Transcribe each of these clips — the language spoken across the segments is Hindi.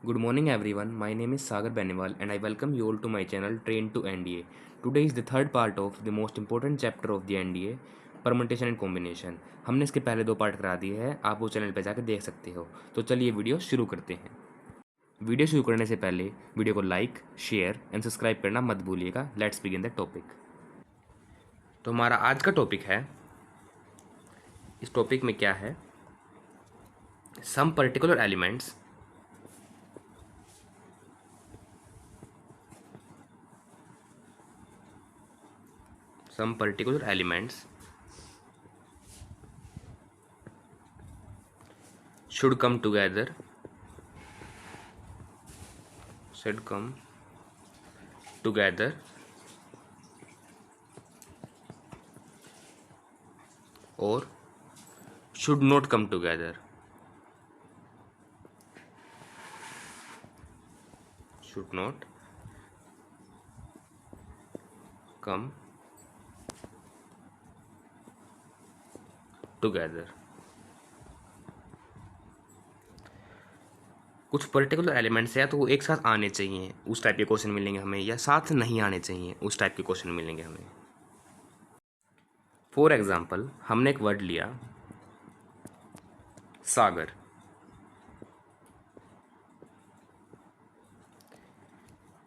Good morning everyone, my name is Sagar Beniwal and I welcome you all to my channel Train to NDA. Today is the third part of the most important chapter of the NDA, permutation and combination. हमने इसके पहले 2 पार्ट करा दिए हैं, आप वो चैनल पे जाकर देख सकते हो। तो चलिए वीडियो शुरू करते हैं। वीडियो शुरू करने से पहले वीडियो को लाइक, शेयर एंड सब्सक्राइब करना मत भूलिएगा। Let's begin the topic. तो हमारा आज का टॉपिक है, इस टॉपिक में क्या है, some particular elements should come together or should not come together. Should not come together. कुछ पर्टिकुलर एलिमेंट्स है तो वो एक साथ आने चाहिए, उस टाइप के क्वेश्चन मिलेंगे हमें, या साथ नहीं आने चाहिए, उस टाइप के क्वेश्चन मिलेंगे हमें। फॉर एग्जाम्पल, हमने एक वर्ड लिया सागर।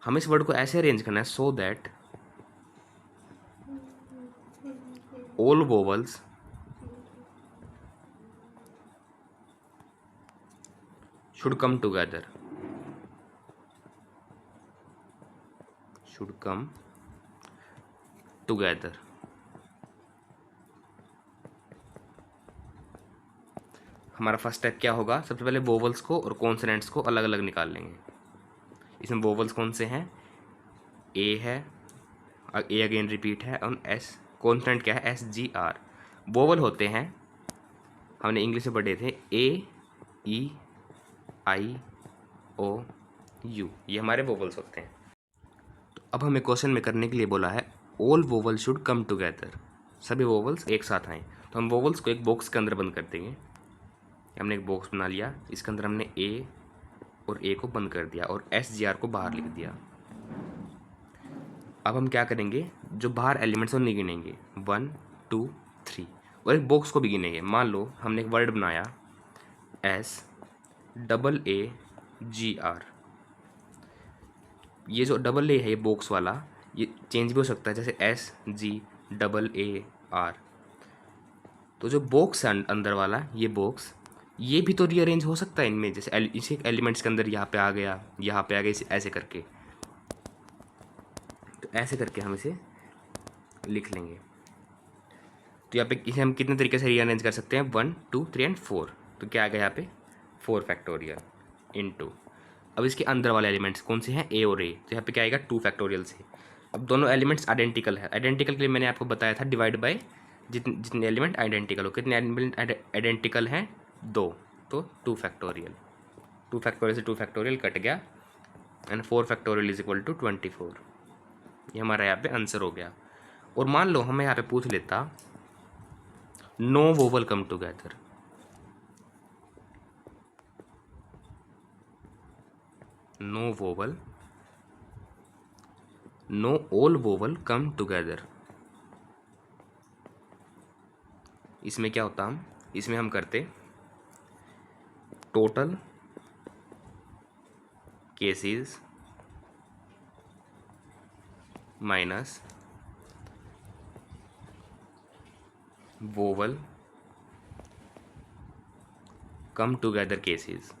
हमें इस वर्ड को ऐसे अरेंज करना है so that all vowels should come together. हमारा फर्स्ट स्टेप क्या होगा, सबसे पहले वोवल्स को और कॉन्सोनेंट्स को अलग अलग निकाल लेंगे। इसमें वोवल्स कौन से हैं, ए है, ए अगेन रिपीट है, और एस, कॉन्सोनेंट क्या है, SGR। वोवल होते हैं, हमने इंग्लिश में पढ़े थे, AEIOU, ये हमारे वोवल्स होते हैं। तो अब हमें क्वेश्चन में करने के लिए बोला है all vowel should come together, सभी वोवल्स एक साथ आएँ। तो हम वोवल्स को एक बॉक्स के अंदर बंद कर देंगे। हमने एक बॉक्स बना लिया, इसके अंदर हमने ए और ए को बंद कर दिया और SGR को बाहर लिख दिया। अब हम क्या करेंगे, जो बाहर एलिमेंट्स उन्हें गिनेंगे 1 2 3, और एक बॉक्स को भी गिनेंगे। मान लो हमने एक वर्ड बनाया SAAGR। ये जो डबल ए है, ये बॉक्स वाला, ये चेंज भी हो सकता है, जैसे SGAAR। तो जो बॉक्स है अंदर वाला, ये बॉक्स, ये भी तो रीअरेंज हो सकता है इनमें, जैसे इसी एलिमेंट्स के अंदर यहाँ पे आ गया, यहाँ पे आ गया, ऐसे करके। तो ऐसे करके हम इसे लिख लेंगे। तो यहाँ पे इसे हम कितने तरीके से रीअरेंज कर सकते हैं, 1 2 3 एंड 4। तो क्या आ गया यहाँ पे 4 फैक्टोरियल इनटू, अब इसके अंदर वाले एलिमेंट्स कौन से हैं, ए और ए, तो यहाँ पे क्या आएगा 2 फैक्टोरियल से। अब दोनों एलिमेंट्स आइडेंटिकल है, आइडेंटिकल के लिए मैंने आपको बताया था डिवाइड बाय जितने एलिमेंट आइडेंटिकल हो। कितने एलिमेंट आइडेंटिकल हैं, 2, तो 2 फैक्टोरियल। 2 फैक्टोरियल से 2 फैक्टोरियल कट गया, and 4 factorial is equal to 24। ये हमारा यहाँ पे आंसर हो गया। और मान लो हमें यहाँ पे पूछ लेता no vowel come together, no all vowel come together. इसमें क्या होता, इसमें हम करते total cases minus vowel come together cases.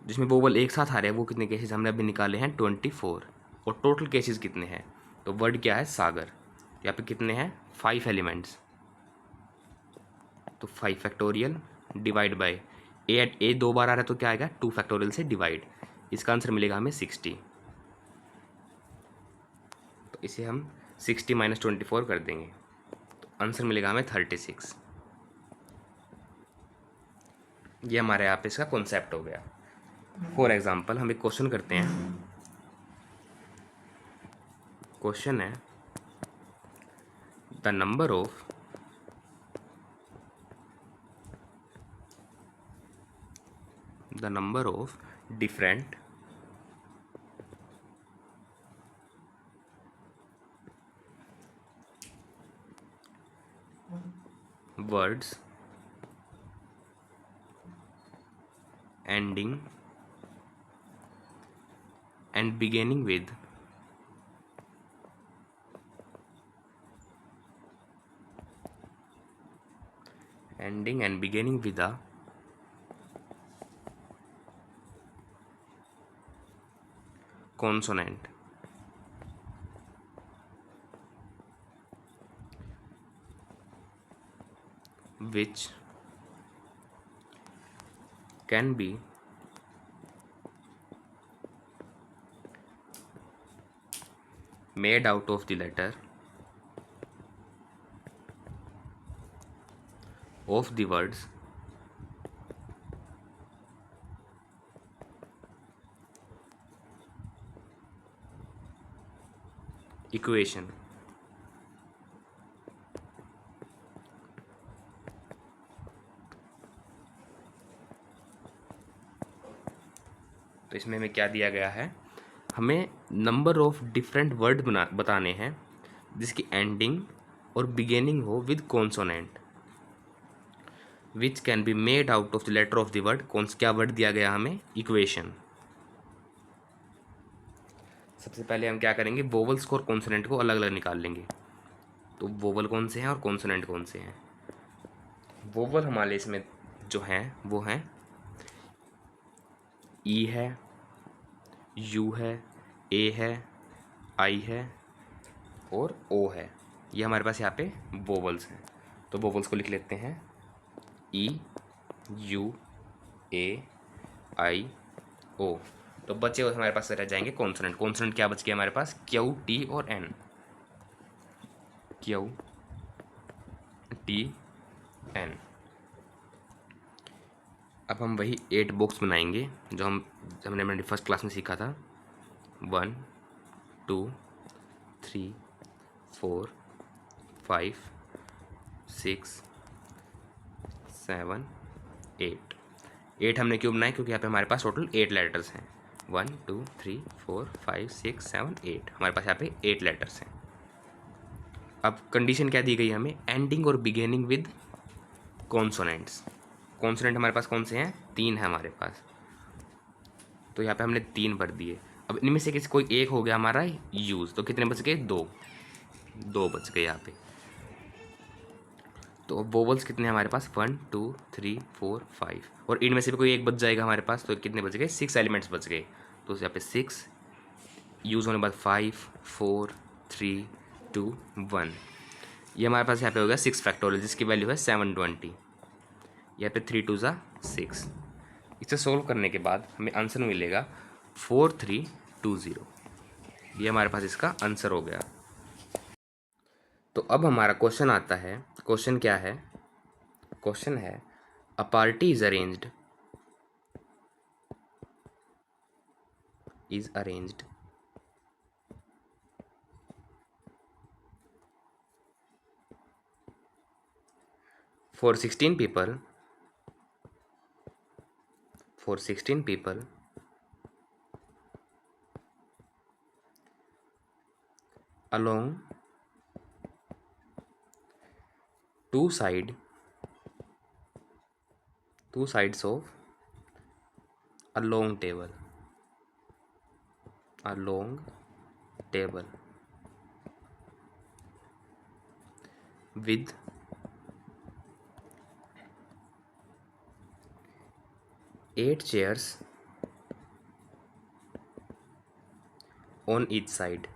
जिसमें वोवल एक साथ आ रहे हैं वो कितने केसेस हमने अभी निकाले हैं, 24। और टोटल केसेस कितने हैं, तो वर्ड क्या है, सागर। यहाँ पे कितने हैं, 5 एलिमेंट्स, तो 5 फैक्टोरियल डिवाइड बाय ए 2 बार आ रहा है तो क्या आएगा, 2 फैक्टोरियल से डिवाइड। इसका आंसर मिलेगा हमें 60। तो इसे हम 60 माइनस 24 कर देंगे, तो आंसर मिलेगा हमें 36। ये हमारे यहाँ पे इसका कॉन्सेप्ट हो गया। फॉर एग्जाम्पल हम एक क्वेश्चन करते हैं। क्वेश्चन है the number of the number of different words ending and beginning with a consonant which can be made out of the letter of the words equation. तो इसमें हमें क्या दिया गया है, हमें नंबर ऑफ डिफरेंट वर्ड बताने हैं जिसकी एंडिंग और बिगिनिंग हो with consonant which can be made out of the letter of the word. कौन क्या वर्ड दिया गया हमें, इक्वेशन। सबसे पहले हम क्या करेंगे, वोवल्स को और कॉन्सोनेंट को अलग अलग निकाल लेंगे। तो वोवल कौन से हैं और कॉन्सोनेंट कौन से हैं। वोवल हमारे इसमें जो हैं वो हैं ई है, यू है, ए है, आई है और ओ है। ये हमारे पास यहाँ पे वोवल्स हैं। तो वोवल्स को लिख लेते हैं ई, यू, ए, आई, ओ। तो बचे हुए हमारे पास रह जाएंगे कॉन्सोनेंट। कॉन्सोनेंट क्या बच गया हमारे पास, क्यू, टी और एन। Q, T, N. अब हम वही 8 बॉक्स बनाएंगे जो हमने अपनी फर्स्ट क्लास में सीखा था। 1 2 3 4 5 6 7 8। 8 हमने क्यों बनाए, क्योंकि यहाँ पे हमारे पास टोटल 8 लेटर्स हैं। 1 2 3 4 5 6 7 8, हमारे पास यहाँ पे 8 लेटर्स हैं। अब कंडीशन क्या दी गई हमें, एंडिंग और बिगिनिंग विद कॉन्सोनेंट्स। कॉन्सोनेंट हमारे पास कौन से हैं, 3 है हमारे पास। तो यहाँ पे हमने 3 भर दिए। अब इनमें से किसी कोई एक हो गया हमारा यूज़, तो कितने बच गए, 2 बच गए यहाँ पे। तो वोवल्स कितने हमारे पास, 1 2 3 4 5, और इनमें से भी कोई एक बच जाएगा हमारे पास। तो कितने बच गए, 6 एलिमेंट्स बच गए। तो यहाँ पे 6 यूज़ होने के बाद 5 4 3 2 1, ये हमारे पास यहाँ पे हो गया 6 फैक्टोरियल जिसकी वैल्यू है 720। यहाँ पे 3 2 ज़ा 6। इसे सोल्व करने के बाद हमें आंसर मिलेगा 4320। ये हमारे पास इसका आंसर हो गया। तो अब हमारा क्वेश्चन आता है। क्वेश्चन क्या है, क्वेश्चन है a party is arranged for 16 people along two sides of a long table with 8 chairs on each side.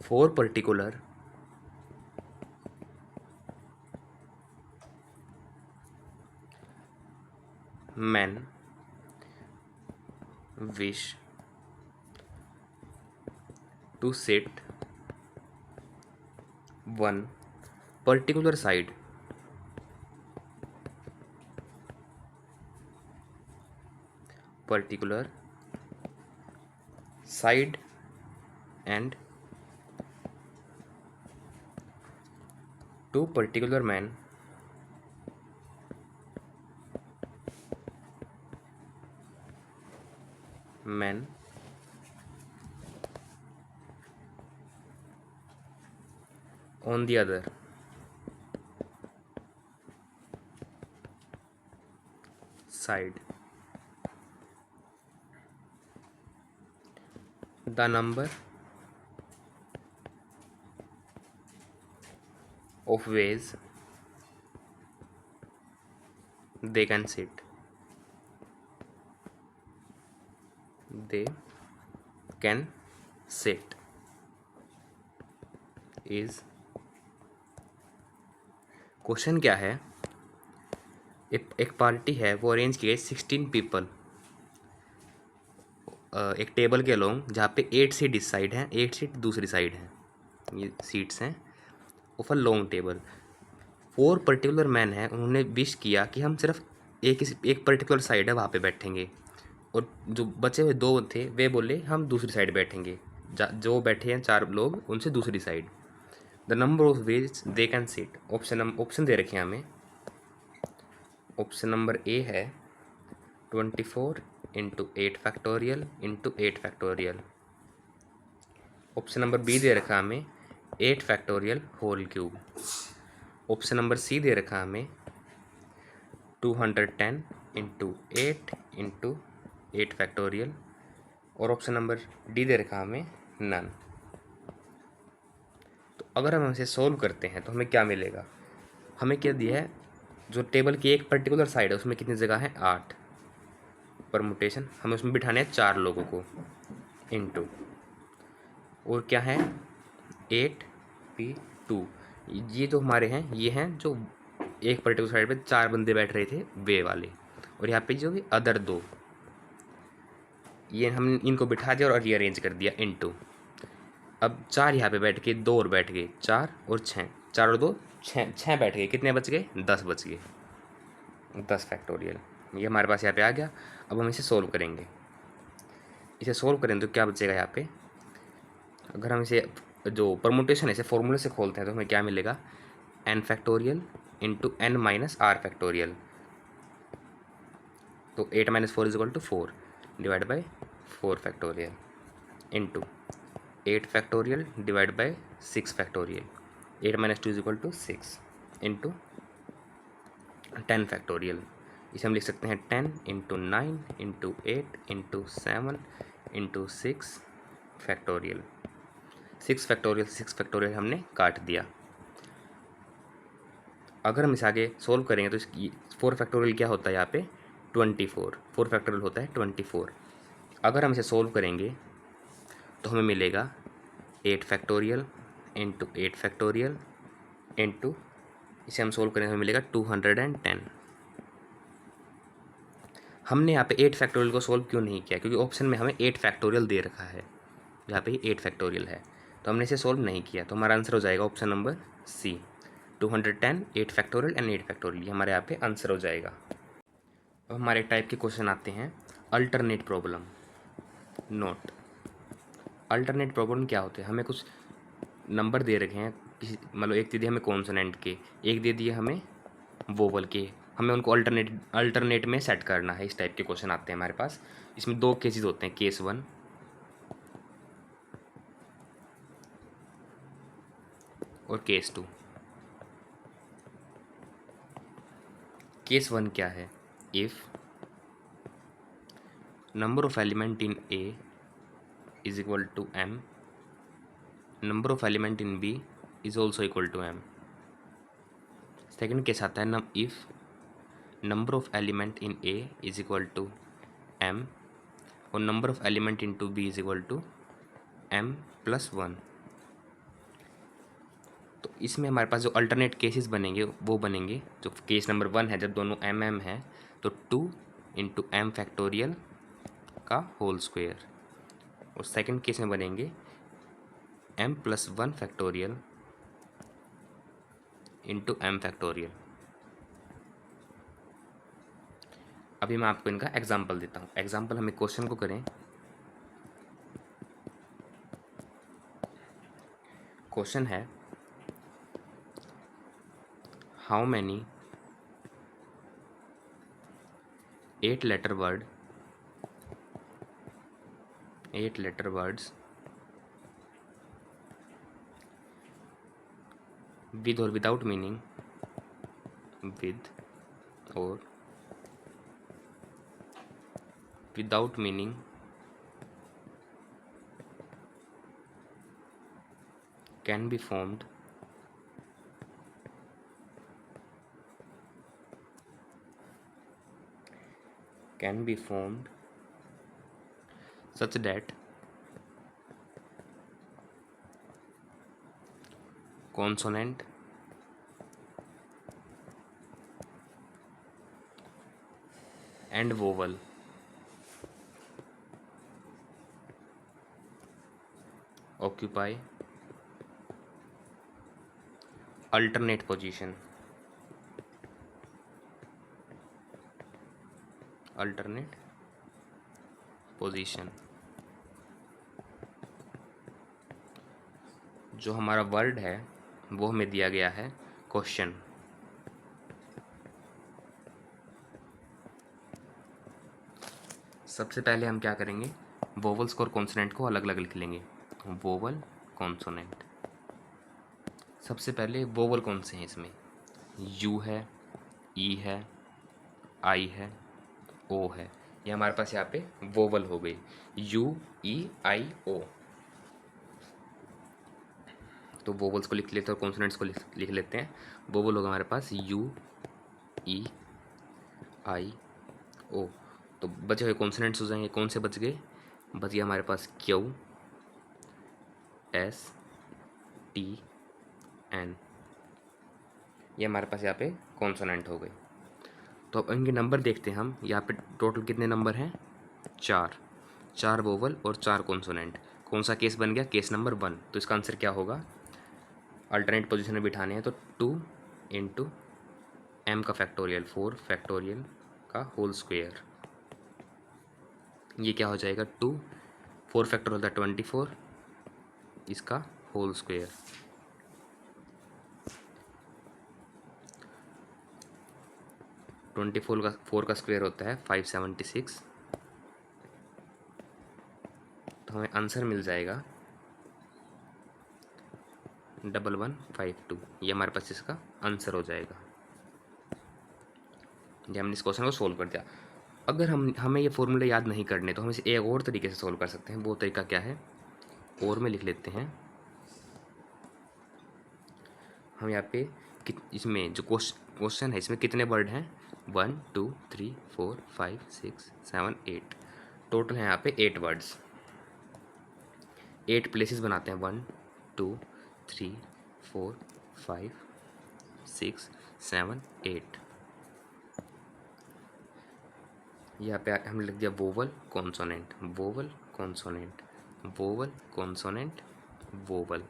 Four particular men wish to sit one particular side and two particular men on the other side. The number of ways they can sit. They can sit is, question क्या है, एक पार्टी है, वो अरेंज की गई 16 पीपल एक टेबल के अलोंग, जहाँ पे 8 सीट इस साइड हैं, 8 सीट दूसरी साइड हैं, ये सीट्स हैं of a long table. 4 particular man हैं, उन्होंने विश किया कि हम सिर्फ एक पर्टिकुलर साइड है वहाँ पे बैठेंगे, और जो बचे हुए 2 थे वे बोले हम दूसरी साइड बैठेंगे, जो बैठे हैं 4 लोग उनसे दूसरी side. The number of ways they can sit, option दे रखे हैं हमें। ऑप्शन नंबर ए है 24 into 8 factorial into 8 factorial. Option number B दे रखा हमें 8 factorial whole cube. Option number C दे रखा हमें 210 इंटू 8 फैक्टोरियल, और ऑप्शन नंबर डी दे रखा हमें नन। तो अगर हम इसे सोल्व करते हैं तो हमें क्या मिलेगा, हमें क्या दिया है, जो टेबल की एक पर्टिकुलर साइड है उसमें कितनी जगह है 8, परमुटेशन हमें उसमें बिठाने हैं 4 लोगों को, इनटू, और क्या है 8p2, ये जो हमारे हैं ये हैं जो एक पर्टिकुलर साइड पे 4 बंदे बैठ रहे थे वे वाले, और यहाँ पे जो भी अदर 2, ये हम इनको बिठा दिया और रीअरेंज कर दिया इनटू। अब 4 यहाँ पे बैठ के, 2 और बैठ गए, 4 और 6, 4 और 2 6 बैठ गए, कितने बच गए 10 बच गए, 10 फैक्टोरियल। ये हमारे पास यहाँ पे आ गया। अब हम इसे सोल्व करेंगे, इसे सोल्व करें तो क्या बचेगा यहाँ पे, अगर हम इसे जो परमुटेशन है इसे फॉर्मूले से खोलते हैं तो हमें क्या मिलेगा, n factorial into n minus r factorial. तो 8 minus 4 is equal to 4 divide by 4 factorial into 8 factorial divide by 6 factorial. 8 minus 2 is equal to 6 into 10 factorial. इसे हम लिख सकते हैं 10 into 9 into 8 into 7 into 6 factorial. 6 factorial हमने काट दिया। अगर हम इसे आगे सोल्व करेंगे तो इसकी 4 फैक्टोरियल क्या होता है यहाँ पे 24, 4 फैक्टोरियल होता है 24। अगर हम इसे सोल्व करेंगे तो हमें मिलेगा 8 फैक्टोरियल इंटू 8 फैक्टोरियल इंटू, इसे हम सोल्व करेंगे तो हमें मिलेगा 210। हमने यहाँ पे 8 फैक्टोरियल को सोल्व क्यों नहीं किया, क्योंकि ऑप्शन में हमें 8 फैक्टोरियल दे रखा है, यहाँ पे 8 फैक्टोरियल है, तो हमने इसे सोल्व नहीं किया, तो हमारा आंसर हो जाएगा option number C 210, 8 factorial and 8 factorial, ये हमारे यहाँ पे आंसर हो जाएगा। अब हमारे टाइप के क्वेश्चन आते हैं alternate problem. Note, alternate problem क्या होते हैं, हमें कुछ नंबर दे रखे हैं किसी, मतलब एक दे दिए हमें कॉन्सोनेंट के, एक दे दिए हमें वोवल के, हमें उनको अल्टरनेट में सेट करना है। इस टाइप के क्वेश्चन आते हैं हमारे पास। इसमें 2 केसेस होते हैं, केस 1 और केस 2। केस 1 क्या है, if number of element in A is equal to m, number of element in b is also equal to m। Second case आता है if number of element in a is equal to m और number of element in to b is equal to m+1। तो इसमें हमारे पास जो अल्टरनेट केसेस बनेंगे वो बनेंगे, जो केस नंबर 1 है जब दोनों m है तो 2 इंटू m फैक्टोरियल का होल स्क्वायर, और सेकंड केस में बनेंगे m+1 factorial into m factorial. अभी मैं आपको इनका एग्जाम्पल देता हूँ। एग्जाम्पल हमें क्वेश्चन को करें, क्वेश्चन है how many 8 letter words with or without meaning can be formed such that consonant and vowel occupy alternate position जो हमारा वर्ड है वो हमें दिया गया है क्वेश्चन। सबसे पहले हम क्या करेंगे, वोवल्स और कॉन्सोनेंट को अलग अलग लिख लेंगे। वोवल कॉन्सोनेंट, सबसे पहले वोवल कौन से हैं इसमें, यू है, ई है, आई है, ओ है, ये हमारे पास यहाँ पे वोवल हो गई, यू ई आई ओ। तो वोवल्स को लिख लेते हैं और कॉन्सोनेंट्स को लिख लेते हैं। वोवल होगा हमारे पास यू ई आई ओ। तो बचे हुए कॉन्सोनेंट्स हो जाएंगे, कौन से बच गए, बच गया हमारे पास क्यू एस टी एन, ये हमारे पास यहाँ पे कॉन्सोनेंट हो गए। तो अब इनके नंबर देखते हैं हम, यहाँ पे टोटल कितने नंबर हैं, 4 वोवल और 4 कॉन्सोनेंट। कौन सा केस बन गया, केस नंबर 1। तो इसका आंसर क्या होगा, अल्टरनेट पोजीशन में बिठाने हैं तो 2 इंटू एम का फैक्टोरियल 4 फैक्टोरियल का होल स्क्वायर, ये क्या हो जाएगा 2 4 फैक्टर होता है 24, इसका होल स्क्वायर। ट्वेंटी फोर का स्क्वायर होता है 576। तो हमें आंसर मिल जाएगा 1152, ये हमारे पास इसका आंसर हो जाएगा। ये हमने इस क्वेश्चन को सोल्व कर दिया। अगर हमें ये फॉर्मूले याद नहीं करने तो हम इसे एक और तरीके से सोल्व कर सकते हैं। वो तरीका क्या है, और में लिख लेते हैं हम यहाँ पे इसमें जो क्वेश्चन है इसमें कितने वर्ड हैं, 1 2 3 4 5 6 7 8, टोटल है यहाँ पे 8 वर्ड्स। 8 प्लेसेस बनाते हैं, 1 2 3 4 5 6 7 8। यहाँ पे हम लिख दिया vowel consonant, vowel consonant, vowel consonant, vowel.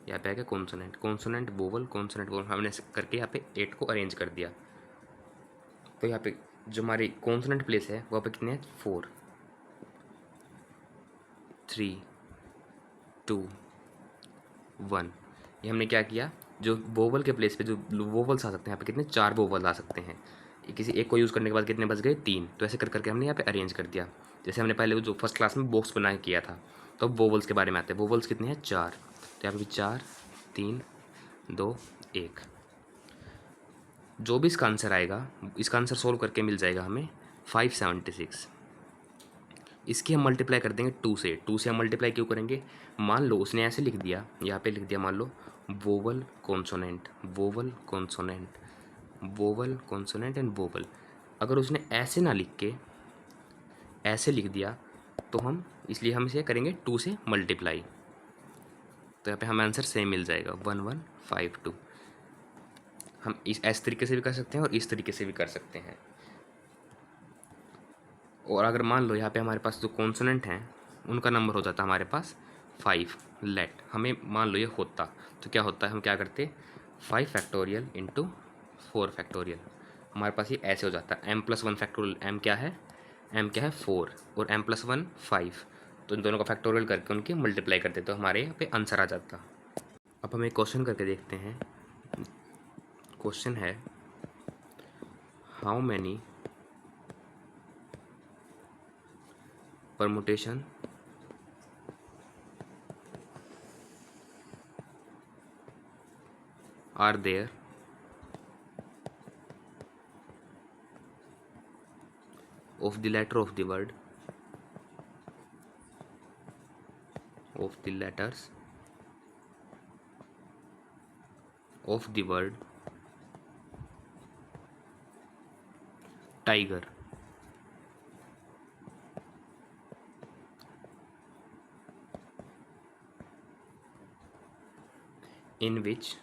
यहाँ पे आ गया consonant, consonant vowel, consonant vowel. हमने करके यहाँ पे 8 को अरेंज कर दिया। तो यहाँ पे जो हमारी कॉन्सोनेंट प्लेस है वहाँ पे कितने हैं, 4 3 2 1। ये हमने क्या किया, जो वोवल के प्लेस पे जो वोवल्स आ सकते हैं यहाँ पे कितने, 4 वोवल आ सकते हैं। किसी एक को यूज़ करने के बाद कितने बच गए, 3। तो ऐसे कर करके हमने यहाँ पे अरेंज कर दिया। जैसे हमने पहले जो फर्स्ट क्लास में बॉक्स बना किया था। तो अब वोवल्स के बारे में आते हैं। वोवल्स कितने हैं, 4। तो यहाँ पे 4 3 2 1। जो भी इसका आंसर आएगा, इसका आंसर सोल्व करके मिल जाएगा हमें 576। इसकी हम मल्टीप्लाई कर देंगे 2 से। 2 से हम मल्टीप्लाई क्यों करेंगे, मान लो उसने ऐसे लिख दिया, यहाँ पे लिख दिया मान लो vowel consonant, vowel consonant, vowel consonant and vowel. अगर उसने ऐसे ना लिख के ऐसे लिख दिया तो हम इसलिए हम इसे करेंगे 2 से मल्टीप्लाई। तो यहाँ पे हमें आंसर सेम मिल जाएगा 1152। हम इस तरीके से भी कर सकते हैं और इस तरीके से भी कर सकते हैं। और अगर मान लो यहाँ पे हमारे पास जो कॉन्सोनेंट हैं उनका नंबर हो जाता है हमारे पास 5 लेट, हमें मान लो ये होता तो क्या होता है, हम क्या करते 5 फैक्टोरियल इंटू 4 फैक्टोरियल, हमारे पास ये ऐसे हो जाता है m+1 फैक्टोरियल। m क्या है 4 और m+1 5, तो इन दोनों का फैक्टोरियल करके उनकी मल्टीप्लाई करते तो हमारे यहाँ पे आंसर आ जाता। अब हम एक क्वेश्चन करके देखते हैं। क्वेश्चन है how many permutation are there of the letter of the word of the letters of the word tiger in which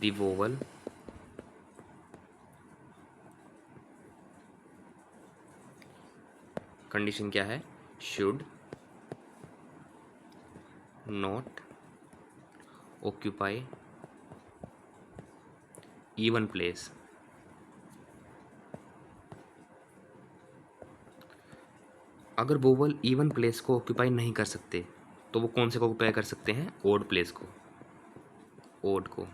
the vowel condition क्या है, should not occupy even place. अगर वोवल इवन प्लेस को ऑक्यूपाई नहीं कर सकते तो वो कौन से को ऑक्यूपाई कर सकते हैं, ओड प्लेस को, ओड को।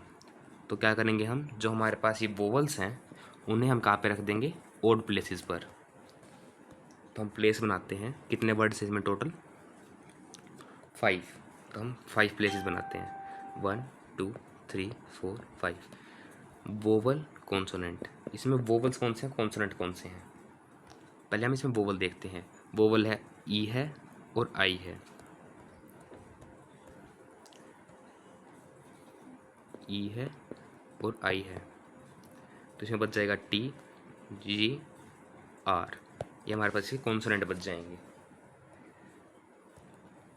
तो क्या करेंगे हम, जो हमारे पास ये वोवल्स हैं उन्हें हम कहाँ पे रख देंगे, ओड प्लेसेस पर। तो हम प्लेस बनाते हैं, कितने वर्ड्स हैं इसमें टोटल, 5। तो हम 5 प्लेसेस बनाते हैं, 1 2 3 4 5। वोवल कॉन्सोनेंट, इसमें वोवल्स कौन से हैं, कॉन्सोनेंट कौन से हैं, पहले हम इसमें वोवल देखते हैं। वोवल है ई है और आई है, ई है और आई है। तो इसमें बच जाएगा टी जी आर, ये हमारे पास ये कॉन्सोनेंट बच जाएंगे।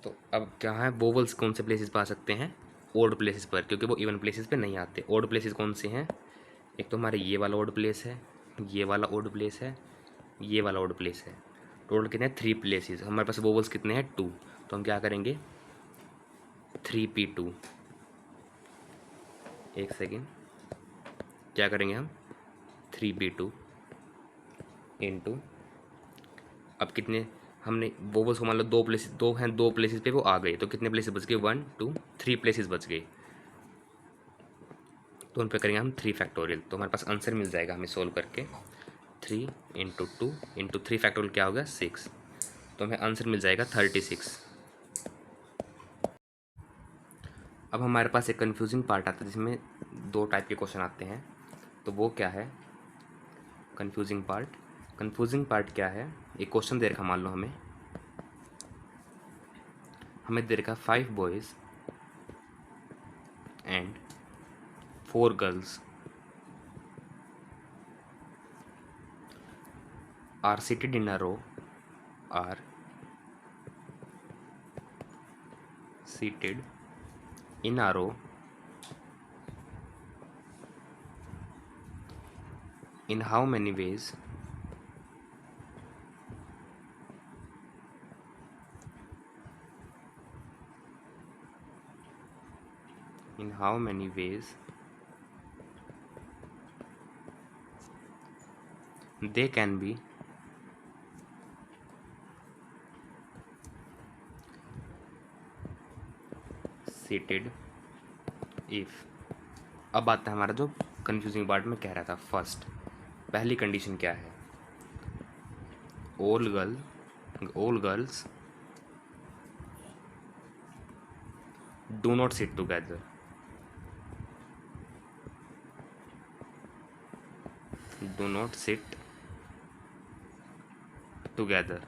तो अब क्या है, वोवल्स कौन से प्लेसेस पर आ सकते हैं, ओड प्लेसेस पर, क्योंकि वो इवन प्लेसेस पे नहीं आते। ओड प्लेसेस कौन से हैं, एक तो हमारे ये वाला ओड प्लेस है, ये वाला ओड प्लेस है, ये वाला ओड प्लेस है। टोटल कितने हैं, 3 प्लेसेस। हमारे पास वोवल्स कितने हैं, 2। तो हम क्या करेंगे, 3p2, एक सेकेंड, क्या करेंगे हम, 3p2 इंटू, अब कितने हमने वोवल्स को मान लो 2 प्लेसेस, 2 हैं, 2 प्लेसेस पे वो आ गए, तो कितने प्लेसेस बच गए, 1 2 3 प्लेसेस बच गए। तो उन पे करेंगे हम 3 फैक्टोरियल, तो हमारे पास आंसर मिल जाएगा हमें सोल्व करके, 3 इंटू 2 इंटू 3 फैक्टोरियल क्या होगा, 6। तो हमें आंसर मिल जाएगा 36। अब हमारे पास एक कन्फ्यूजिंग पार्ट आता है जिसमें 2 टाइप के क्वेश्चन आते हैं। तो वो क्या है कन्फ्यूजिंग पार्ट, कन्फ्यूजिंग पार्ट क्या है, एक क्वेश्चन दे रखा, मान लो हमें दे रखा 5 boys and 4 girls are seated in a row, are seated in a row in how many ways, in how many ways they can be seated if। अब आता है हमारा जो कंफ्यूजिंग पार्ट में कह रहा था, फर्स्ट पहली कंडीशन क्या है, all girls do not sit together, do not sit together।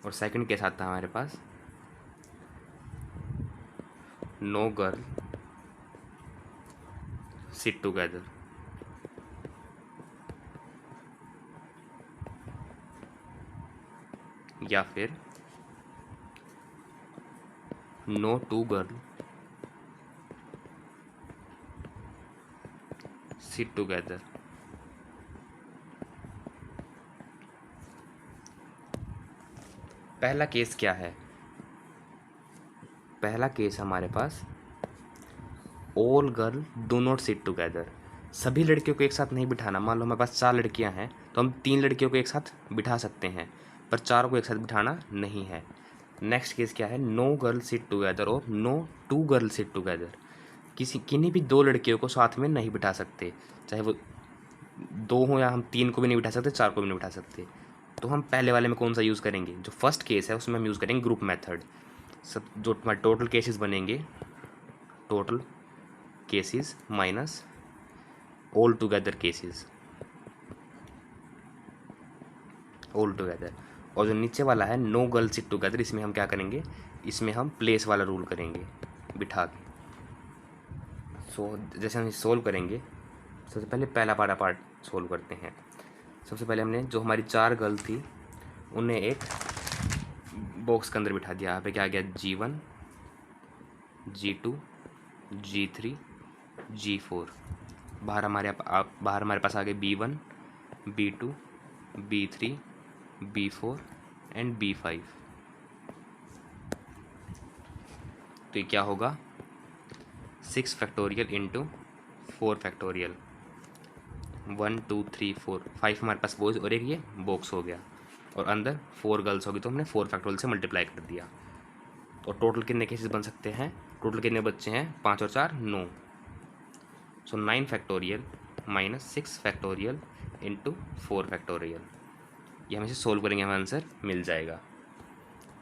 और सेकंड के साथ था हमारे पास, नो गर्ल सिट टुगेदर। या फिर no two girl sit together. पहला केस क्या है, पहला केस हमारे पास all girl do not sit together. सभी लड़कियों को एक साथ नहीं बिठाना। मान लो हमारे पास 4 लड़कियां हैं तो हम 3 लड़कियों को एक साथ बिठा सकते हैं, पर 4 को एक साथ बिठाना नहीं है। नेक्स्ट केस क्या है, नो गर्ल सिट टुगेदर और no two girl sit together. किन्हीं भी 2 लड़कियों को साथ में नहीं बिठा सकते, चाहे वो 2 हो या हम 3 को भी नहीं बिठा सकते, 4 को भी नहीं बिठा सकते। तो हम पहले वाले में कौन सा यूज़ करेंगे, जो फर्स्ट केस है उसमें हम यूज़ करेंगे ग्रुप मेथड। सब जो हमारे टोटल केसेस बनेंगे, total cases minus all together cases, all together. और जो नीचे वाला है नो गर्ल सिट टुगेदर, इसमें हम क्या करेंगे, इसमें हम प्लेस वाला रूल करेंगे बिठा के। सो जैसे हम सोल्व करेंगे, सबसे पहले पहला वाला पार्ट सोल्व करते हैं। सबसे पहले हमने जो हमारी 4 गर्ल थी उन्हें एक बॉक्स के अंदर बिठा दिया। यहाँ पे क्या आ गया, G1, G2, G3, G4। बाहर हमारे पास आ गए B1, B2, B3, B4 and B5। तो ये क्या होगा, 6 फैक्टोरियल इंटू 4 फैक्टोरियल। 1 2 3 4 5 हमारे पास बॉयज़ और एक ये बॉक्स हो गया, और अंदर 4 गर्ल्स होगी तो हमने 4 फैक्टोरियल से मल्टीप्लाई कर दिया। तो टोटल कितने केसेस बन सकते हैं, टोटल कितने बच्चे हैं, 5 और 4 9। सो 9 factorial minus 6 factorial into 4 factorial. ये हम इसे सोल्व करेंगे, हमें आंसर मिल जाएगा।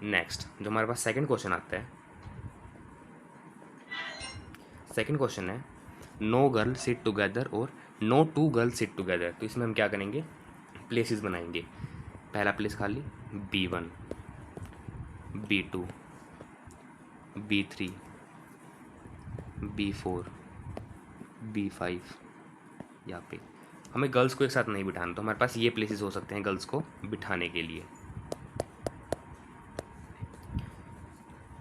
नेक्स्ट जो हमारे पास सेकंड क्वेश्चन आता है, सेकंड क्वेश्चन है नो गर्ल सिट टुगेदर और no two girl sit together. तो इसमें हम क्या करेंगे, प्लेसेस बनाएंगे। पहला प्लेस खाली B1, B2, B3, B4, B5। यहाँ पे हमें गर्ल्स को एक साथ नहीं बिठाना, तो हमारे पास ये प्लेसेस हो सकते हैं गर्ल्स को बिठाने के लिए।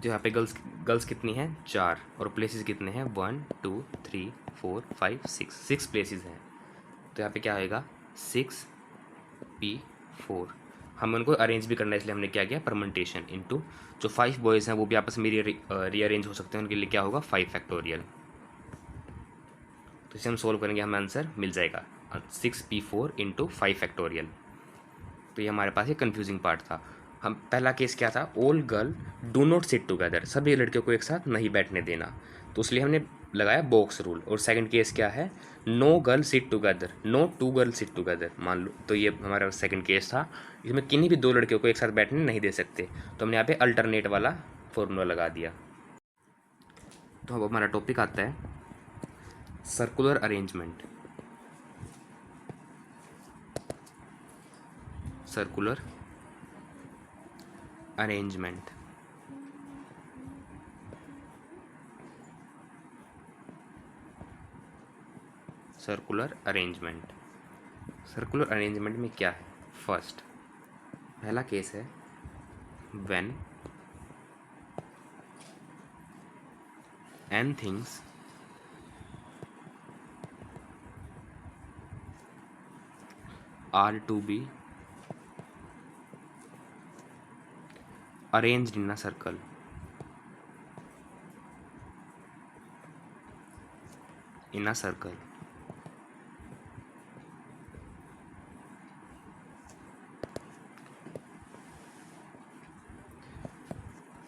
जो यहाँ पे गर्ल्स कितनी हैं, 4, और प्लेसेस कितने हैं, 1 2 3 4 5 6 प्लेसेस हैं। तो यहाँ पे क्या आएगा, 6P4। हमें उनको अरेंज भी करना है, इसलिए हमने क्या किया, परमेंटेशन इनटू जो 5 बॉयज़ हैं वो भी आपस में रीअरेंज हो सकते हैं, उनके लिए क्या होगा, 5 फैक्टोरियल। तो इसे हम सोल्व करेंगे, हमें आंसर मिल जाएगा 6P4 इंटू 5 फैक्टोरियल। तो ये हमारे पास ये कन्फ्यूजिंग पार्ट था। हम पहला केस क्या था, all girl do not sit together, सभी लड़कियों को एक साथ नहीं बैठने देना, तो इसलिए हमने लगाया बॉक्स रूल। और सेकंड केस क्या है, no girl sit together, no two girl sit together मान लो, तो ये हमारा सेकंड केस था। इसमें किन्हीं भी 2 लड़कियों को एक साथ बैठने नहीं दे सकते, तो हमने यहाँ पे अल्टरनेट वाला फॉर्मूला लगा दिया। तो अब हमारा टॉपिक आता है circular arrangement. Circular arrangement, circular arrangement. Circular arrangement में क्या है, फर्स्ट पहला केस है when n things are to be arranged in a circle, in a circle।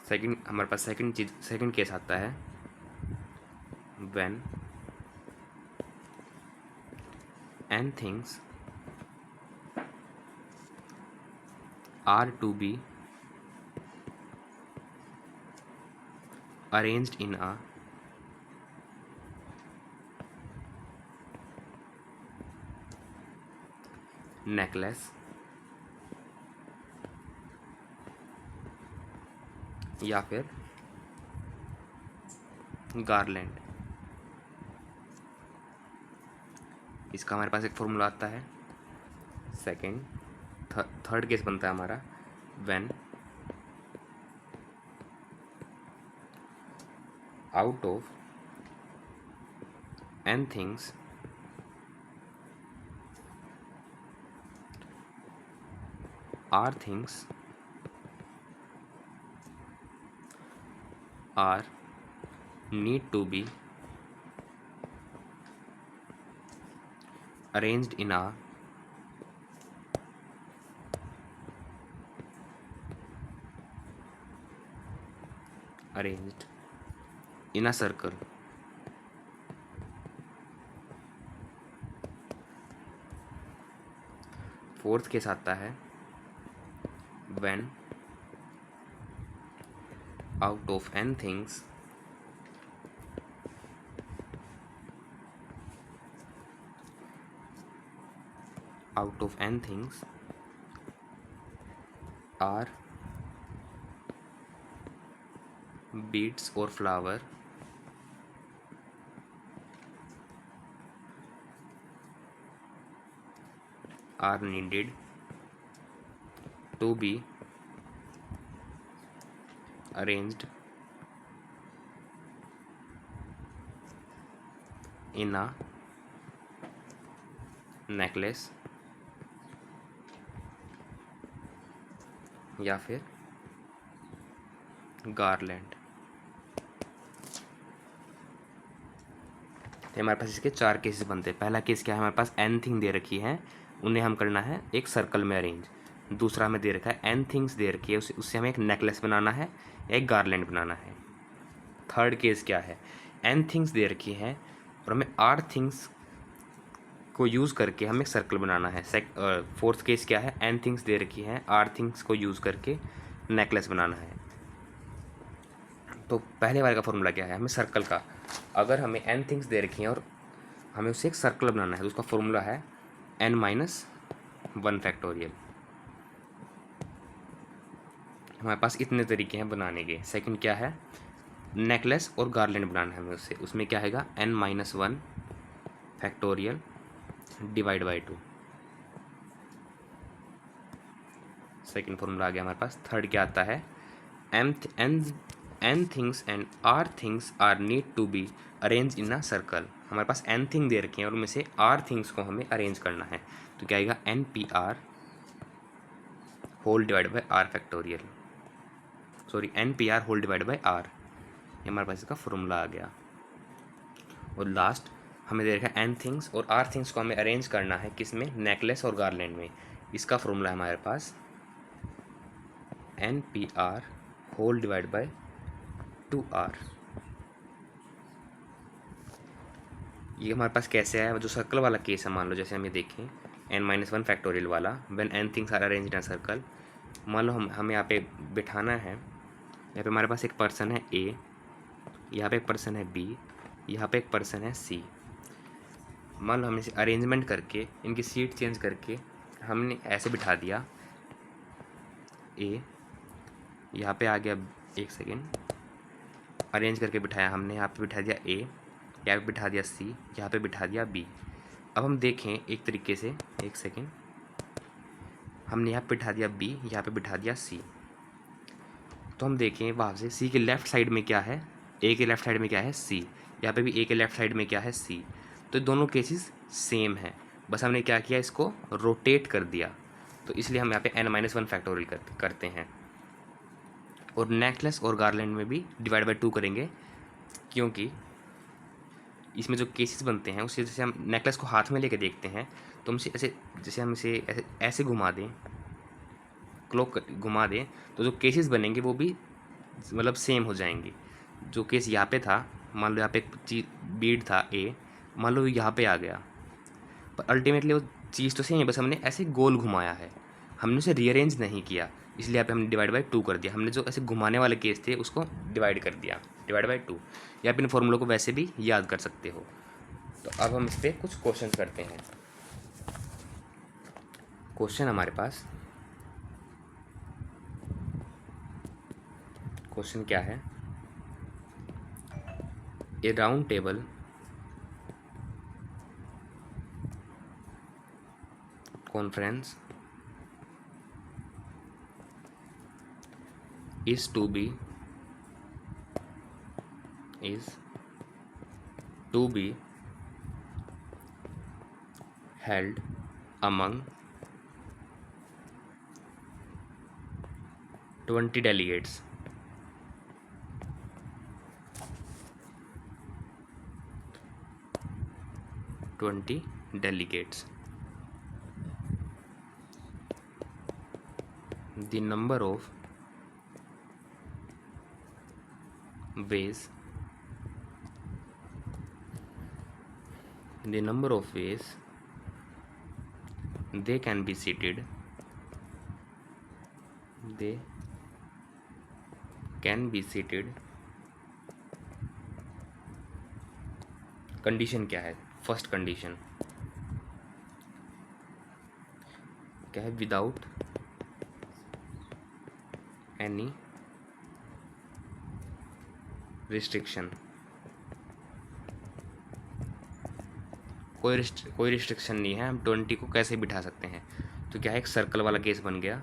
Second हमारे पास सेकंड केस आता है when n things are to be arranged in a necklace या फिर गार्लैंड। इसका हमारे पास एक फॉर्मूला आता है। थर्ड केस बनता है हमारा when out of n things are things are need to be arranged in a circle. Fourth case आता है when out of n things are beads or flower are needed to be arranged in a necklace या फिर गार्लैंड। तो हमारे पास इसके 4 केसेस बनते हैं। पहला केस क्या है, हमारे पास n थिंग दे रखी है, उन्हें हम करना है एक सर्कल में अरेंज। दूसरा हमें दे रखा है n थिंग्स दे रखी है, उससे हमें एक नेकलेस बनाना है, एक गार्लैंड बनाना है। थर्ड केस क्या है, n थिंग्स दे रखी है और हमें r थिंग्स को यूज़ करके हमें एक सर्कल बनाना है। फोर्थ केस क्या है, n थिंग्स दे रखी है, r थिंग्स को यूज़ करके नेकलेस बनाना है। तो पहले वाले का फॉर्मूला क्या है, हमें सर्कल का, अगर हमें n थिंग्स दे रखी हैं और हमें उससे एक सर्कल बनाना है तो उसका फॉर्मूला है n-1 फैक्टोरियल। हमारे पास इतने तरीके हैं बनाने के। सेकंड क्या है, नेकलेस और गार्लैंड बनाना है हमें उससे, उसमें क्या आएगा n-1 factorial divide by 2। Second formula आ गया हमारे पास। थर्ड क्या आता है, n things and r things are need to be arrange in a circle. हमारे पास n थिंग दे रखी हैं और उनमें से r थिंग्स को हमें अरेंज करना है, तो क्या आएगा npr whole divide by r factorial, sorry npr whole divide by r। ये हमारे पास इसका फॉर्मूला आ गया। और लास्ट हमें दे रखा है n थिंग्स और r थिंग्स को हमें अरेंज करना है किस में, नेकलेस और गार्लैंड में। इसका फॉर्मूला है हमारे पास npr whole divide by 2r। ये हमारे पास कैसे आया, जो सर्कल वाला केस है, मान लो जैसे हम ये देखें n-1 फैक्टोरियल वाला, when n things are arranged in a circle. मान लो हमें यहाँ पे बिठाना है, यहाँ पे हमारे पास एक पर्सन है A, यहाँ पे एक पर्सन है B, यहाँ पे एक पर्सन है C। मान लो हमने इसे अरेंजमेंट करके इनकी सीट चेंज करके हमने ऐसे बिठा दिया A, यहाँ पे आ गया, एक सेकेंड, अरेंज करके बिठाया हमने, यहाँ पे बिठा दिया A, यहाँ पे बिठा दिया C, यहाँ पे बिठा दिया B। अब हम देखें एक तरीके से, एक सेकेंड, हमने यहाँ पे बिठा दिया B, यहाँ पे बिठा दिया C। तो हम देखें वहाँ से C के लेफ़्ट साइड में क्या है, A के लेफ़्ट साइड में क्या है C, यहाँ पे भी A के लेफ़्ट साइड में क्या है C। तो दोनों केसेस सेम है, बस हमने क्या किया, इसको रोटेट कर दिया। तो इसलिए हम यहाँ पे n-1 फैक्टोरियल करते हैं। और नेकलेस और गार्लैंड में भी डिवाइड बाई 2 करेंगे, क्योंकि इसमें जो केसेस बनते हैं उससे, जैसे हम नेकलेस को हाथ में लेके देखते हैं तो हमसे ऐसे, जैसे हम इसे ऐसे घुमा दें, क्लॉक घुमा दें, तो जो केसेस बनेंगे वो भी मतलब सेम हो जाएंगे। जो केस यहाँ पे था, मान लो यहाँ पे एक बीड था A, मान लो यहाँ पे आ गया, पर अल्टीमेटली वो चीज़ तो सेम है, बस हमने ऐसे गोल घुमाया है, हमने उसे रीअरेंज नहीं किया, इसलिए यहाँ पे हमने डिवाइड बाई 2 कर दिया। हमने जो ऐसे घुमाने वाले केस थे उसको डिवाइड कर दिया, डिवाइड बाई 2। या आप इन फॉर्मूलों को वैसे भी याद कर सकते हो। तो अब हम इस पर कुछ क्वेश्चन करते हैं। क्वेश्चन हमारे पास, क्वेश्चन क्या है, a round table conference is to be held among 20 delegates. the number of ways they can be seated condition क्या है, फर्स्ट कंडीशन क्या है, विदाउट एनी रिस्ट्रिक्शन, कोई रिस्ट्रिक्शन नहीं है, हम 20 को कैसे बिठा सकते हैं। तो क्या है, एक सर्कल वाला केस बन गया,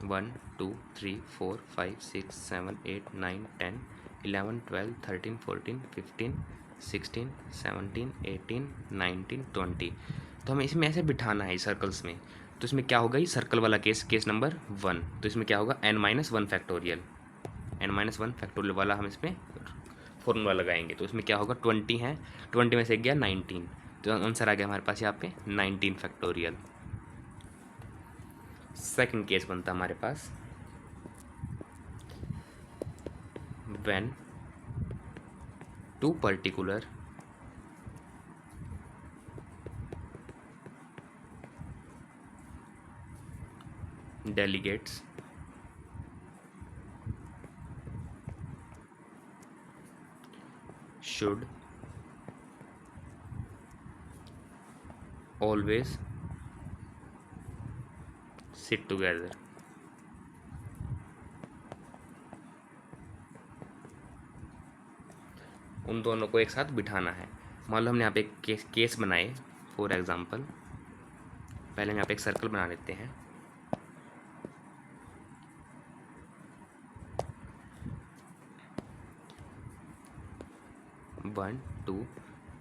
1 2 3 4 5 6 7 8 9 10 11 12 13 14 15 16 17 18 19 20। तो हमें इसमें ऐसे बिठाना है सर्कल्स में। तो इसमें क्या होगा, ये सर्कल वाला केस नंबर 1। तो इसमें क्या होगा, n-1 फैक्टोरियल, n-1 फैक्टोरियल वाला हम इसमें फॉर्मूला लगाएंगे। तो इसमें क्या होगा, 20 है, 20 में से गया 19, तो आंसर आ गया हमारे पास यहाँ पे 19 फैक्टोरियल। सेकंड केस बनता हमारे पास, when two particular delegates should always sit together। उन दोनों को एक साथ बिठाना है। मान लो हमने यहाँ पे एक केस बनाए, फॉर एग्जांपल पहले हम यहाँ पे एक सर्कल बना लेते हैं। वन 2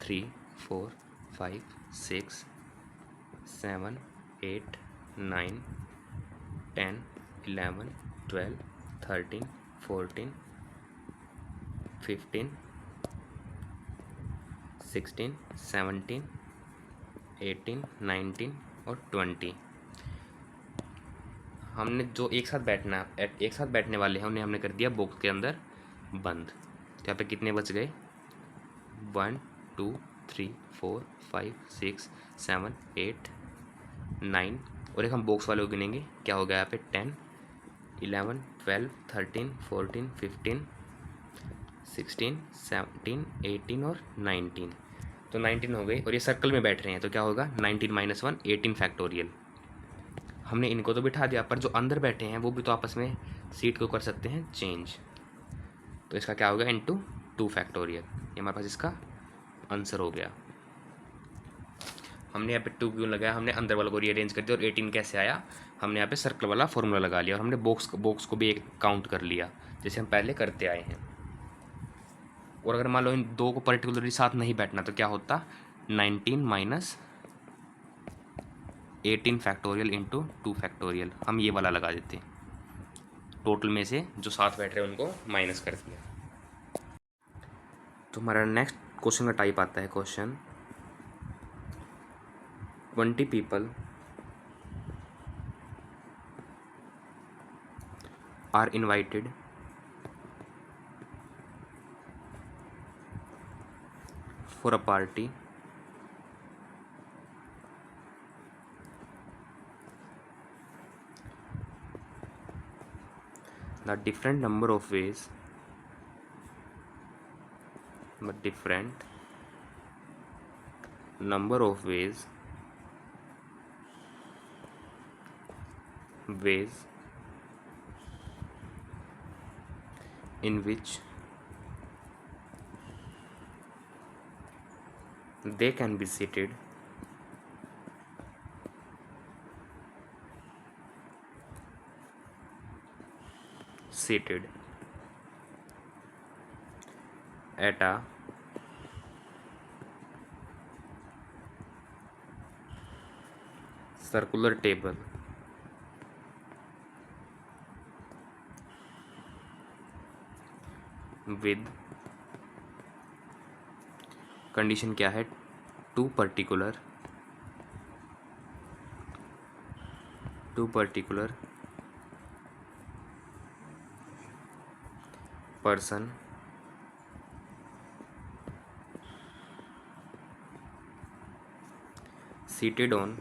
3 4 5 6 7 8 9 10 11 12 13 14 15 16 17 18 19 और 20। हमने जो एक साथ बैठने वाले हैं उन्हें हमने कर दिया बॉक्स के अंदर बंद। तो यहाँ पे कितने बच गए, 1 2 3 4 5 6 7 8 9, और एक हम बॉक्स वाले को गिनेंगे, क्या हो गया यहाँ पे 10 11 12 13 14 15 16 17 18 और 19। तो 19 हो गई, और ये सर्कल में बैठ रहे हैं, तो क्या होगा, 19-1 18 फैक्टोरियल। हमने इनको तो बिठा दिया, पर जो अंदर बैठे हैं वो भी तो आपस में सीट को कर सकते हैं चेंज। तो इसका क्या होगा, इंटू 2 फैक्टोरियल। ये हमारे पास इसका आंसर हो गया। हमने यहाँ पे 2 क्यों लगाया, हमने अंदर वाला को रीअरेंज कर दिया, और 18 कैसे आया, हमने यहाँ पे सर्कल वाला फॉर्मूला लगा लिया, और हमने बॉक्स को भी एक काउंट कर लिया जैसे हम पहले करते आए हैं। और अगर मान लो इन दो को पर्टिकुलरली साथ नहीं बैठना तो क्या होता, 19-18 फैक्टोरियल इंटू 2 फैक्टोरियल, हम ये वाला लगा देते, टोटल में से जो साथ बैठ रहे हैं उनको माइनस कर दिया। तो हमारा नेक्स्ट क्वेश्चन का टाइप आता है, question 20 people are invited for a party the different number of ways in which they can be seated at a circular table with condition क्या है, 2 particular 2 particular person seated on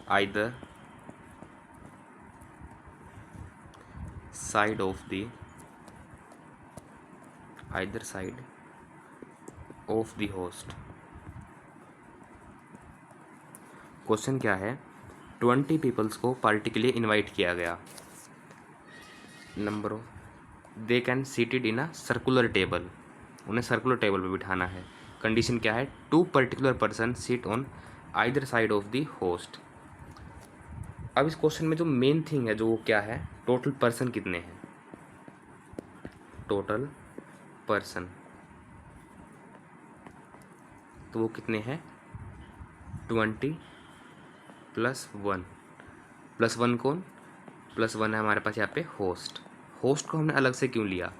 either side of the host। Question क्या है, 20 पीपल्स को पार्टी के लिए इनवाइट किया गया। Number of they can seated in a circular table, उन्हें सर्कुलर टेबल पर बिठाना है। कंडीशन क्या है, 2 particular person seat on either side of the host. अब इस क्वेश्चन में जो मेन थिंग है जो वो क्या है, टोटल पर्सन कितने हैं। टोटल पर्सन तो वो कितने हैं, 20 प्लस वन कौन, +1 है हमारे पास यहाँ पे होस्ट। होस्ट को हमने अलग से क्यों लिया,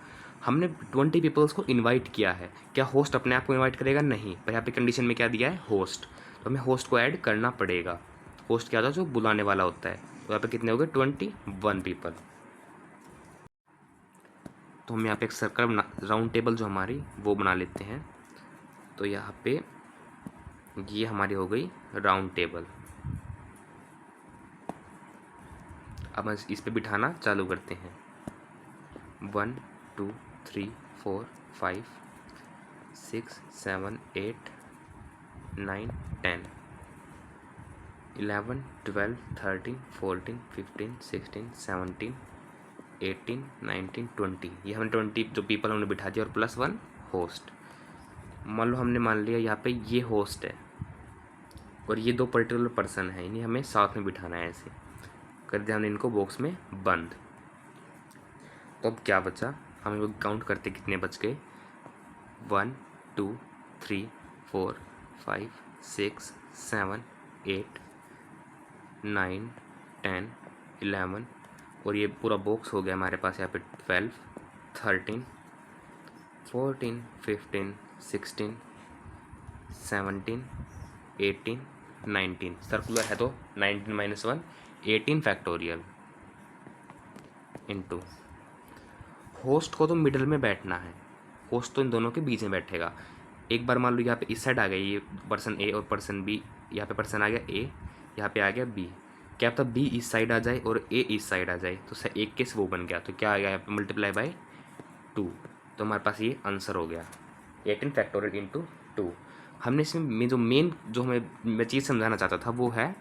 हमने 20 पीपल्स को इनवाइट किया है। क्या होस्ट अपने आप को इनवाइट करेगा, नहीं, पर यहाँ पे कंडीशन में क्या दिया है, होस्ट, तो हमें होस्ट को ऐड करना पड़ेगा। होस्ट क्या होता है, जो बुलाने वाला होता है। तो यहाँ पे कितने हो गए, 21 पीपल। तो हम यहाँ पे एक सर्कल राउंड टेबल जो हमारी वो बना लेते हैं। तो यहाँ पे ये हमारी हो गई राउंड टेबल। अब हम इस पे बिठाना चालू करते हैं। 1 2 3 4 5 6 7 8 9 10 11 12 13 14 15 16 17 18 19 20, ये हमने 20 जो पीपल हमने बिठा दिया और +1 होस्ट। मान लो हमने मान लिया यहाँ पे ये होस्ट है और ये 2 पर्टिकुलर पर्सन है, इन्हें हमें साथ में बिठाना है। ऐसे कर दिया हमने इनको बॉक्स में बंद। तो अब क्या बचा, हम इनको काउंट करते कितने बच गए, 1 2 3 4 5 6 7 8 9 10 11 और ये पूरा बॉक्स हो गया हमारे पास यहाँ पे 12 13 14 15 16 17 18 19, सर्कुलर है तो 19 - 1 18 फैक्टोरियल इनटू होस्ट को तो मिडल में बैठना है, होस्ट तो इन दोनों के बीच में बैठेगा। एक बार मान लो यहाँ पे इस साइड आ गया ये पर्सन ए और पर्सन बी, यहाँ पे पर्सन आ गया ए, यहाँ पे आ गया बी, क्या पता बी इस साइड आ जाए और ए इस साइड आ जाए, तो एक केस वो बन गया। तो क्या आ गया यहाँ पे मल्टीप्लाई बाय 2, तो हमारे पास ये आंसर हो गया 18 फैक्टोरियल इंटू 2। हमने इसमें जो मेन जो मैं चीज़ समझाना चाहता था वो है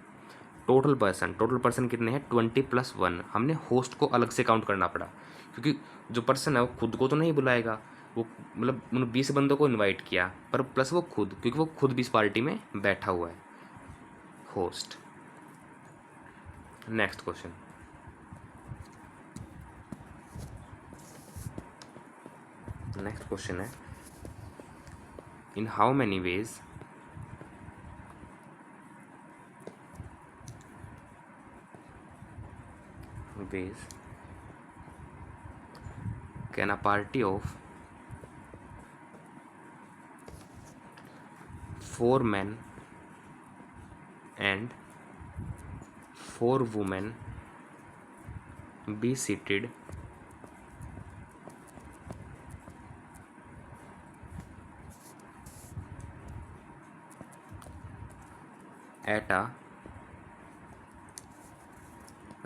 टोटल पर्सन कितने हैं, 20 + 1। हमने होस्ट को अलग से काउंट करना पड़ा क्योंकि जो पर्सन है वो खुद को तो नहीं बुलाएगा, वो मतलब उन्होंने 20 बंदों को इनवाइट किया पर प्लस वो खुद, क्योंकि वो खुद भी इस पार्टी में बैठा हुआ है, होस्ट। नेक्स्ट क्वेश्चन, है in how many ways can a party of 4 men and 4 women be seated at a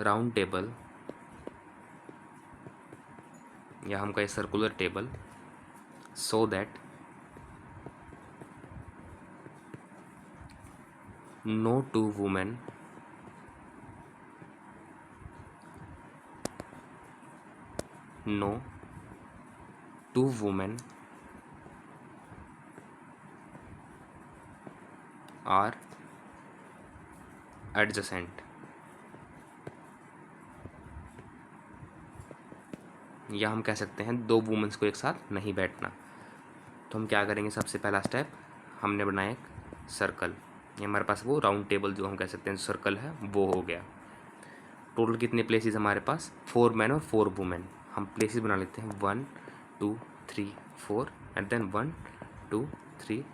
round table, या हम कहें circular table, so that no 2 women are adjacent, या हम कह सकते हैं 2 वुमेन्स को एक साथ नहीं बैठना। तो हम क्या करेंगे, सबसे पहला स्टेप हमने बनाया एक सर्कल, ये हमारे पास वो राउंड टेबल जो हम कह सकते हैं सर्कल है वो हो गया। टोटल कितने प्लेसेस हमारे पास, 4 men और 4 वुमेन। हम प्लेसेस बना लेते हैं 1 2 3 4 एंड देन 1 2 3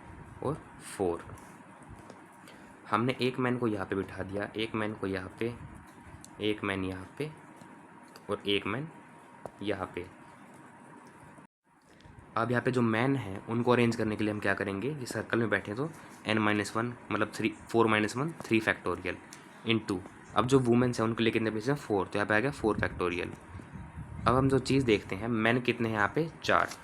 और 4। हमने एक मैन को यहाँ पे बिठा दिया, एक मैन को यहाँ पे, एक मैन यहाँ पे और एक मैन यहाँ पे। अब यहाँ पे जो मैन है उनको अरेंज करने के लिए हम क्या करेंगे, ये सर्कल में बैठे तो n-1 मतलब 4 - 1 3 फैक्टोरियल इनटू, अब जो वुमेन्स हैं उनके लिए कितने प्लेस हैं 4, तो यहाँ पे आ गया 4 फैक्टोरियल। अब हम जो चीज़ देखते हैं, मैन कितने हैं यहाँ पे 4।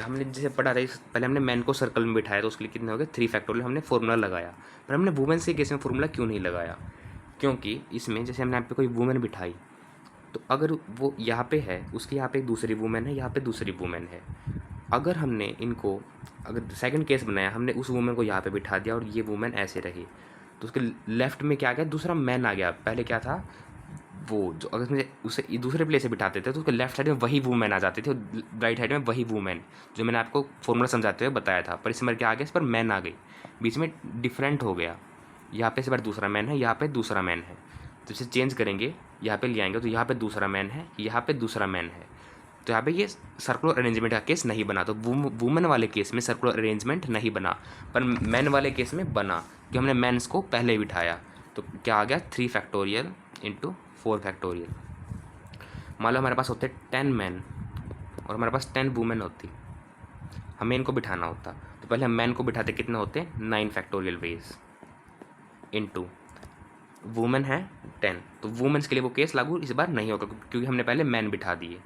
हमने जैसे पढ़ा था पहले हमने मैन को सर्कल में बिठाया तो उसके लिए कितने हो गए 3 फैक्टोरियल, हमने फॉर्मूला लगाया। पर हमने वुमेन्स के केस में फॉर्मूला क्यों नहीं लगाया, क्योंकि इसमें जैसे हमने यहाँ पे कोई वुमेन बिठाई तो अगर वो यहाँ पे है, उसके यहाँ पे एक दूसरी वुमेन है, यहाँ पे दूसरी वुमेन है, अगर हमने इनको अगर सेकंड केस बनाया, हमने उस वुमेन को यहाँ पे बिठा दिया और ये वुमेन ऐसे रही, तो उसके लेफ्ट में क्या आ गया, दूसरा मैन आ गया। पहले क्या था, वो जो अगर उसमें उसे दूसरे प्लेस से बिठाते थे तो उसके लेफ्ट साइड में वही वुमेन आ जाती थी और राइट साइड में वही वुमेन, जो मैंने आपको फॉर्मूला समझाते हुए बताया था। पर इसमें क्या आ गया, इस पर मैन आ गई, बीच में डिफरेंट हो गया। यहाँ पे इस बार दूसरा मैन है, यहाँ पे दूसरा मैन है, तो इसे चेंज करेंगे, यहाँ पे ले आएंगे तो यहाँ पे दूसरा मैन है, यहाँ पे दूसरा मैन है, तो यहाँ पे ये सर्कुलर अरेंजमेंट का केस नहीं बना। तो वुमेन वाले केस में सर्कुलर अरेंजमेंट नहीं बना, पर मैन वाले केस में बना कि हमने मैंस को पहले बिठाया। तो क्या आ गया 3 फैक्टोरियल इंटू 4 फैक्टोरियल। मान लो हमारे पास होते 10 मैन और हमारे पास 10 वुमेन होती, हमें इनको बिठाना होता, तो पहले हम मैन को बिठाते, कितने होते 9 फैक्टोरियल वेज इंटू वुमेन है 10, तो वुमेन्स के लिए वो केस लागू इस बार नहीं होगा क्योंकि हमने पहले मैन बिठा दिए।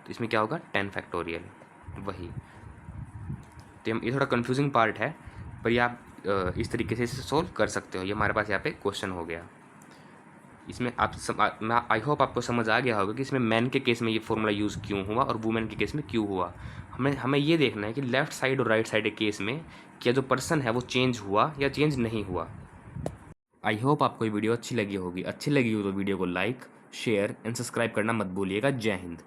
तो इसमें क्या होगा 10 फैक्टोरियल वही। तो हम ये थोड़ा कंफ्यूजिंग पार्ट है, पर ये आप इस तरीके से इसे सोल्व कर सकते हो। ये हमारे पास यहाँ पे क्वेश्चन हो गया। इसमें आप आई होप आपको समझ आ गया होगा कि इसमें मैन के केस में ये फॉर्मूला यूज़ क्यों हुआ और वुमेन के केस में क्यों हुआ। हमें ये देखना है कि लेफ्ट साइड और राइट साइड के केस में क्या जो पर्सन है वो चेंज हुआ या चेंज नहीं हुआ। आई होप आपको ये वीडियो अच्छी लगी होगी। अच्छी लगी हो तो वीडियो को लाइक, शेयर एंड सब्सक्राइब करना मत भूलिएगा। जय हिंद।